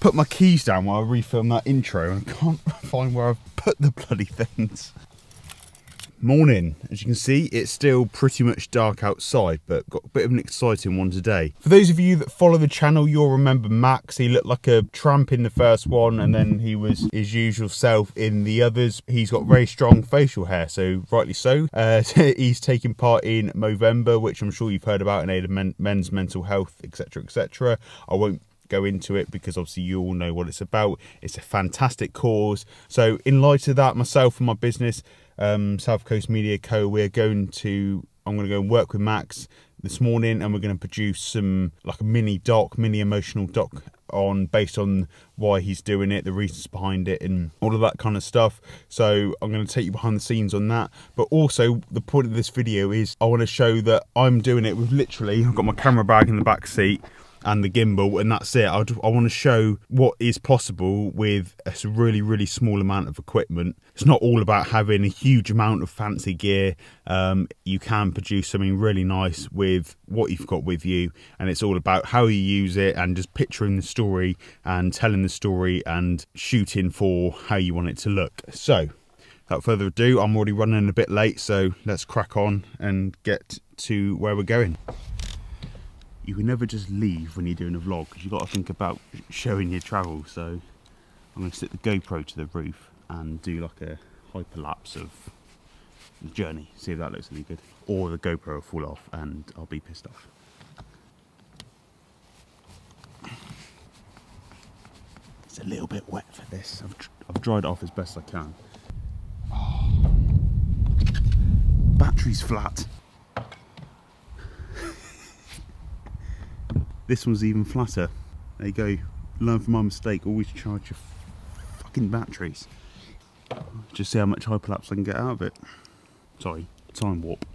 put my keys down while I refilm that intro and I can't find where I've put the bloody things. Morning. As you can see, it's still pretty much dark outside, but got a bit of an exciting one today. For those of you that follow the channel, you'll remember Max. He looked like a tramp in the first one, and then he was his usual self in the others. He's got very strong facial hair, so rightly so. He's taking part in Movember, which I'm sure you've heard about, in aid of men's mental health, etc, etc. I won't go into it because obviously you all know what it's about. It's a fantastic cause. So in light of that, myself and my business, South Coast Media Co, I'm going to go and work with Max this morning, and we're going to produce some, like a mini emotional doc based on why he's doing it, the reasons behind it, and all of that kind of stuff. So I'm going to take you behind the scenes on that. But also the point of this video is I want to show that I'm doing it with literally, I've got my camera bag in the back seat and the gimbal, and that's it. I want to show what is possible with a really, really small amount of equipment. It's not all about having a huge amount of fancy gear. You can produce something really nice with what you've got with you, and it's all about how you use it and just picturing the story and telling the story and shooting for how you want it to look. So without further ado, I'm already running a bit late, so let's crack on and get to where we're going. You can never just leave when you're doing a vlog, because you've got to think about showing your travel. So I'm going to stick the GoPro to the roof and do like a hyperlapse of the journey, see if that looks any good. Or the GoPro will fall off and I'll be pissed off. It's a little bit wet for this. I've dried it off as best I can. Oh. Battery's flat. This one's even flatter. There you go. Learn from my mistake. Always charge your fucking batteries. Just see how much hyperlapse I can get out of it. Sorry, time warp.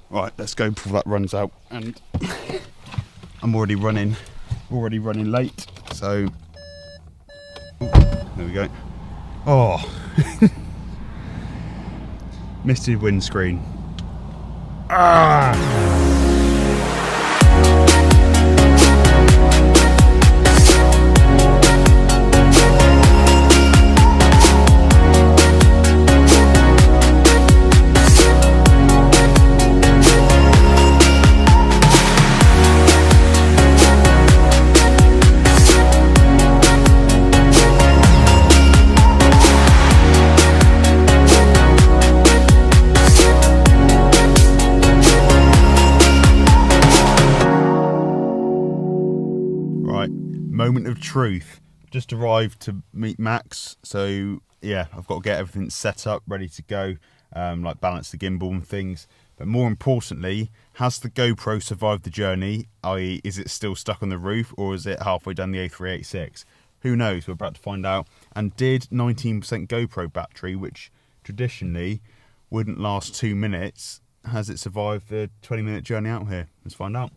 Right, let's go before that runs out. And I'm already running late. So there we go. Oh. Misted windscreen. Ah! Moment of truth. Just arrived to meet Max, so yeah, I've got to get everything set up, ready to go, like balance the gimbal and things. But more importantly, has the GoPro survived the journey? I.e., is it still stuck on the roof, or is it halfway down the A386? Who knows? We're about to find out. And did 19% GoPro battery, which traditionally wouldn't last 2 minutes, has it survived the 20-minute journey out here? Let's find out.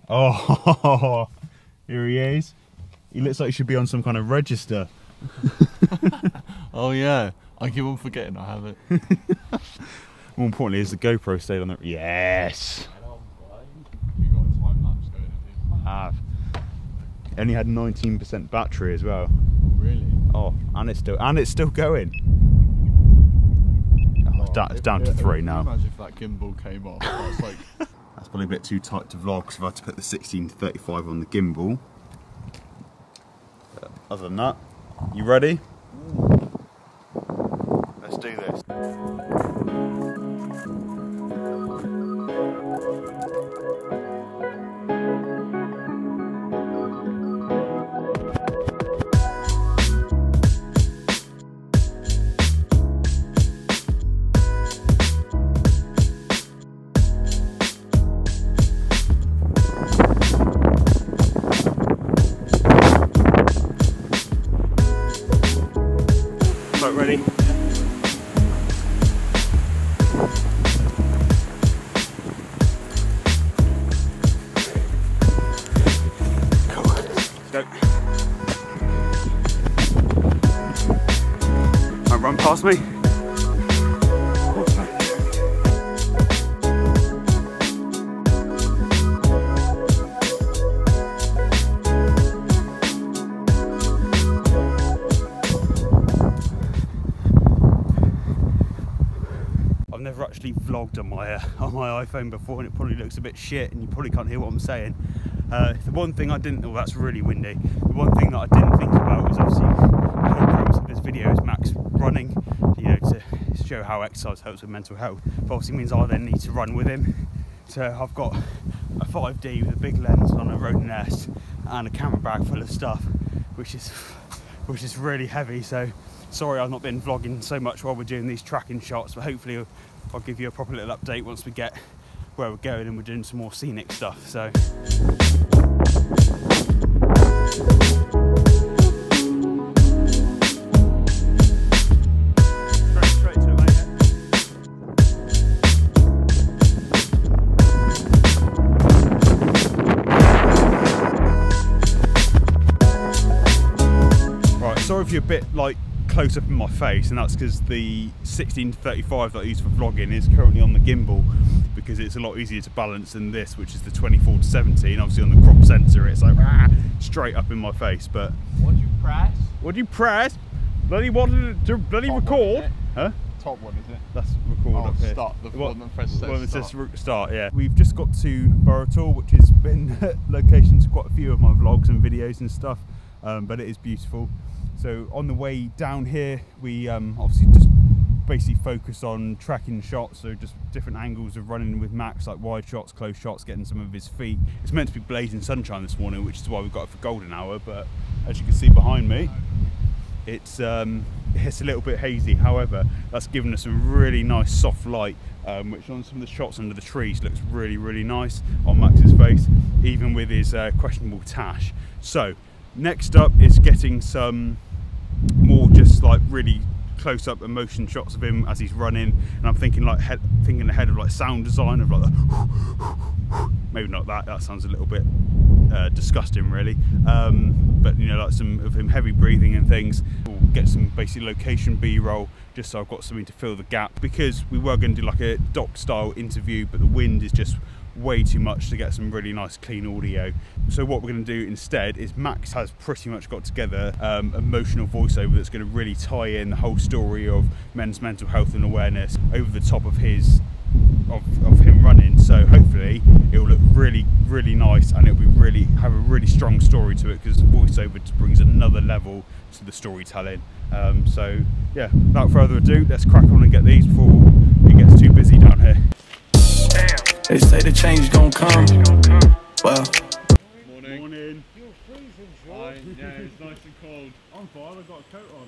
Oh, here he is. He looks like he should be on some kind of register. Oh yeah, I keep on forgetting I have it. More importantly, is the GoPro stayed on there? Yes. You got a time lapse going, have you? I have. Only had 19% battery as well. Oh, really? Oh, and it's still going. Oh, it's down to 3 now. Imagine if that gimbal came off. That's like. That's probably a bit too tight to vlog, because I've had to put the 16 to 35 on the gimbal. Other than that, you ready? Let's do this. Ready? Go. Let's go. Don't run past me. never actually vlogged on my iPhone before, and it probably looks a bit shit and you probably can't hear what I'm saying. The one thing I didn't, oh that's really windy, the one thing that I didn't think about is obviously the whole premise of this video is Max running, you know, to show how exercise helps with mental health. But obviously means I then need to run with him. So I've got a 5D with a big lens on a Ronin S and a camera bag full of stuff, which is really heavy. So sorry I've not been vlogging so much while we're doing these tracking shots, but hopefully I'll give you a proper little update once we get where we're going and we're doing some more scenic stuff. So sorry if you're a bit like close up in my face, and that's because the 16-35 that I use for vlogging is currently on the gimbal, because it's a lot easier to balance than this, which is the 24-70. Obviously on the crop sensor it's like straight up in my face. But what do you press? What do you press? Bloody wanted to bloody Top record, one, huh? Top one, is it? That's record up here. Start. The one that press says well, it start. says start. Yeah, we've just got to Burrator, which has been location to quite a few of my vlogs and videos and stuff, but it is beautiful. So on the way down here, we obviously just basically focus on tracking shots, so just different angles of running with Max, like wide shots, close shots, getting some of his feet. It's meant to be blazing sunshine this morning, which is why we've got it for golden hour, but as you can see behind me, it's a little bit hazy. However, that's given us some really nice soft light, which on some of the shots under the trees looks really, really nice on Max's face, even with his questionable tash. So next up is getting some more just like really close up emotion shots of him as he's running, and I'm thinking like thinking ahead of like sound design of like the maybe not that sounds a little bit disgusting really, but you know, like some of him heavy breathing and things. We'll get some basic location B-roll just so I've got something to fill the gap, because we were going to do like a doc style interview, but the wind is just way too much to get some really nice clean audio. So what we're going to do instead is Max has pretty much got together emotional voiceover that's going to really tie in the whole story of men's mental health and awareness over the top of his of him running. So hopefully it will look really, really nice, and it'll be really have a really strong story to it, because voiceover just brings another level to the storytelling. So yeah, without further ado, let's crack on and get these before it gets too busy down here. They say the change gon' come. Well, morning. Morning. You're freezing, George. Yeah, it's nice and cold. I'm fine, I've got a coat on.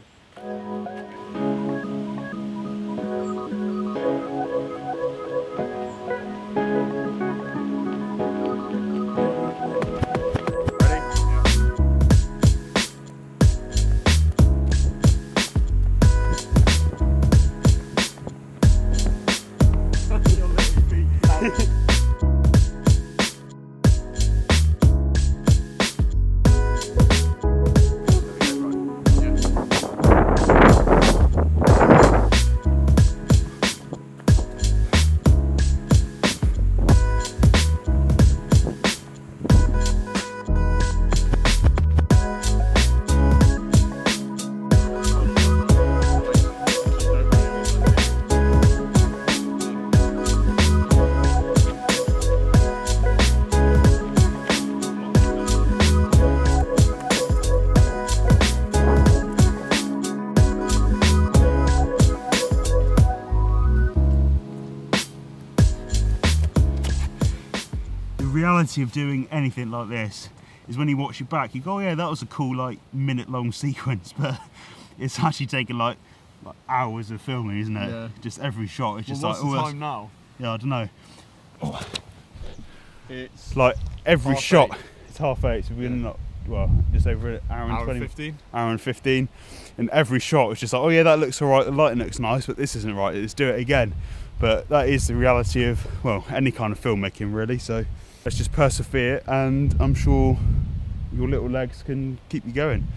The reality of doing anything like this is when you watch it back, you go, oh yeah, that was a cool like minute-long sequence, but it's actually taken like hours of filming, isn't it? Yeah. Just every shot. It's just what's like, the time now? Yeah, I don't know. Oh. It's like every shot. 8:30. It's 8:30, so we're not, well, just over an hour and 20. 15. Hour and 15. And every shot was just like, oh yeah, that looks alright, the lighting looks nice, but this isn't right, let's do it again. But that is the reality of, well, any kind of filmmaking really, so let's just persevere, and I'm sure your little legs can keep you going.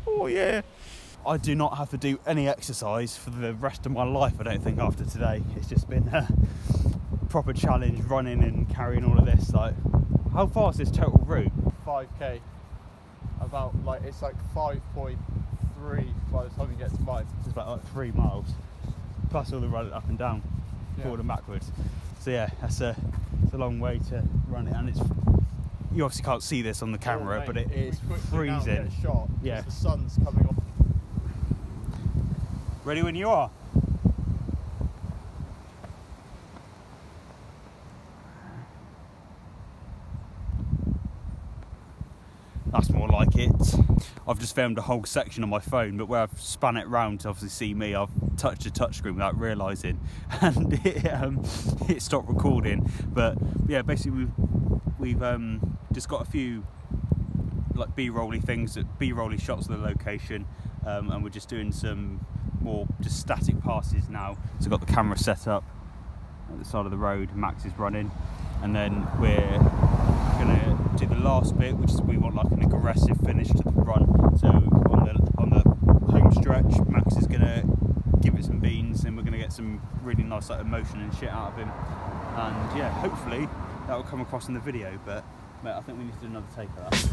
Oh yeah. I do not have to do any exercise for the rest of my life, I don't think, after today. It's just been a proper challenge running and carrying all of this. Like, how far is this total route? 5k. About like, it's like 5.3 by the time you get to mine. It's about like 3 miles, plus all the running up and down. forward and backwards. So yeah, it's a long way to run it, and it's, you obviously can't see this on the camera, but it is freezing. Yeah, the sun's coming off. Ready when you are. That's more like it. I've just filmed a whole section on my phone, but where I've spun it round to obviously see me, I've touched the touchscreen without realising, and it stopped recording. But yeah, basically we've just got a few like B-rolly things, B-rolly shots of the location, and we're just doing some more just static passes now. So I've got the camera set up at the side of the road, Max is running, and then we're gonna do the last bit, which is we want like an aggressive finish to the run. So on the home stretch, Max is gonna give it some beans, and we're gonna get some really nice like emotion and shit out of him. And yeah, hopefully that will come across in the video. But mate, I think we need to do another take of that.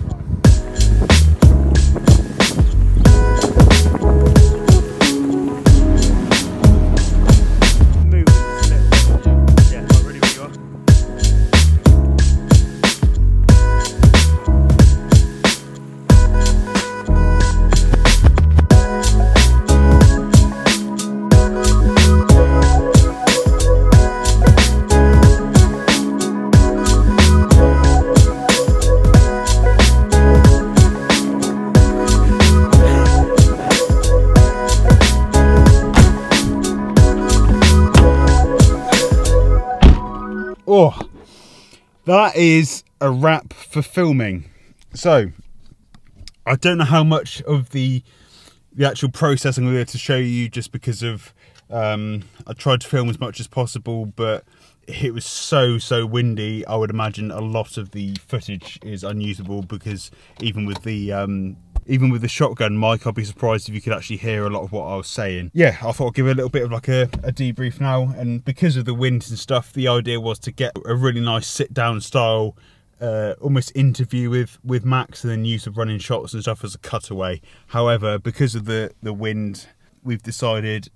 Oh, that is a wrap for filming. So I don't know how much of the actual process I'm going to be able to show you, just because of I tried to film as much as possible, but it was so windy. I would imagine a lot of the footage is unusable, because even with the shotgun mic, I'd be surprised if you could actually hear a lot of what I was saying. Yeah, I thought I'd give a little bit of like a debrief now, and because of the wind and stuff, the idea was to get a really nice sit-down style almost interview with Max, and then use of running shots and stuff as a cutaway. However, because of the wind, we've decided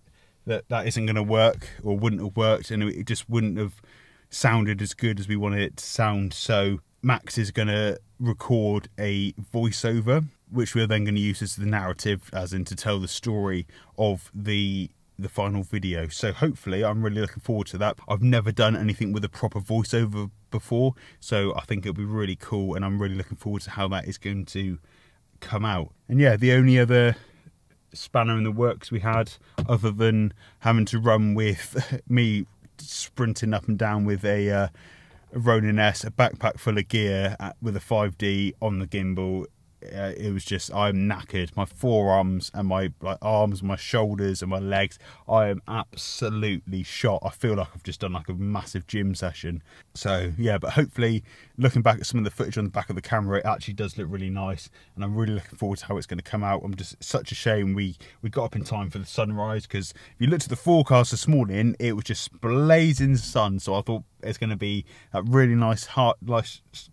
that isn't going to work, or wouldn't have worked, and it just wouldn't have sounded as good as we wanted it to sound. So Max is going to record a voiceover, which we're then going to use as the narrative, as in to tell the story of the final video. So hopefully, I'm really looking forward to that. I've never done anything with a proper voiceover before, so I think it'll be really cool, and I'm really looking forward to how that is going to come out. And yeah, the only other spanner in the works we had, other than having to run with me sprinting up and down with a Ronin S, a backpack full of gear with a 5D on the gimbal. It was just, I'm knackered. My forearms and my arms, my shoulders and my legs, I am absolutely shot. I feel like I've just done like a massive gym session. So yeah, but hopefully, looking back at some of the footage on the back of the camera, it actually does look really nice, and I'm really looking forward to how it's going to come out. I'm just, such a shame we got up in time for the sunrise, because if you looked at the forecast this morning, it was just blazing sun. So I thought it's going to be that really nice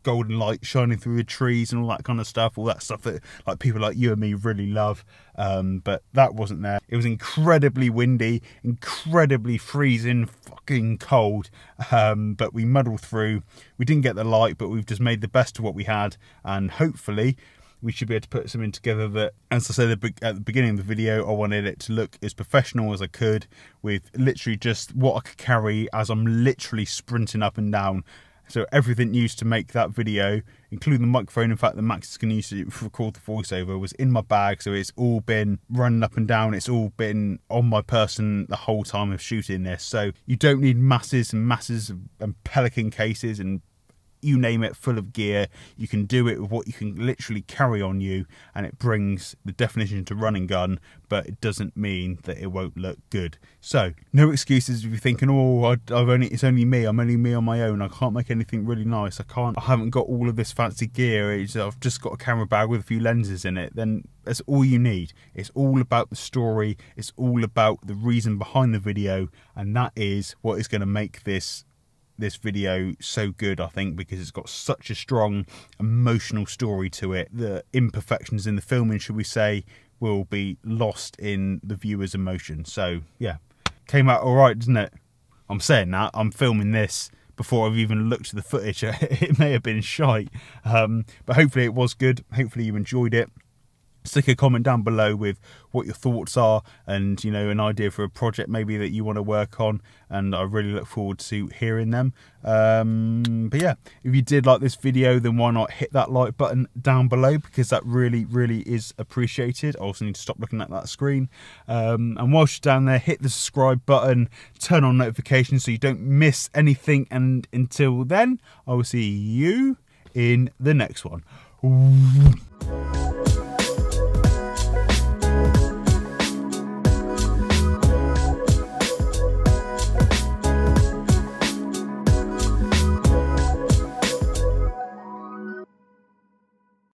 golden light shining through the trees and all that kind of stuff, all that stuff that like people like you and me really love. But that wasn't there. It was incredibly windy, incredibly freezing fucking cold, but we muddled through. We didn't get the light, but we've just made the best of what we had, and hopefully we should be able to put something together that, as I said at the beginning of the video, I wanted it to look as professional as I could, with literally just what I could carry as I'm literally sprinting up and down. So everything used to make that video, including the microphone, in fact, that Max is going to use to record the voiceover, was in my bag. So it's all been running up and down. It's all been on my person the whole time of shooting this. So you don't need masses and masses and Pelican cases and you name it, full of gear. You can do it with what you can literally carry on you, and it brings the definition to running gun, but it doesn't mean that it won't look good. So no excuses if you're thinking, oh, it's only me, I'm only me on my own, I can't make anything really nice, I haven't got all of this fancy gear, I've just got a camera bag with a few lenses in it. Then that's all you need. It's all about the story, it's all about the reason behind the video, and that is what is going to make this video so good, I think, because it's got such a strong emotional story to it. The imperfections in the filming, should we say, will be lost in the viewer's emotion. So yeah, came out all right, didn't it? I'm saying that, I'm filming this before I've even looked at the footage. It may have been shite, but hopefully it was good. Hopefully you enjoyed it. Stick a comment down below with what your thoughts are, and, you know, an idea for a project maybe that you want to work on, and I really look forward to hearing them. But yeah, if you did like this video, then why not hit that like button down below, because that really is appreciated. I also need to stop looking at that screen, and whilst you're down there, hit the subscribe button, turn on notifications so you don't miss anything, and until then, I will see you in the next one.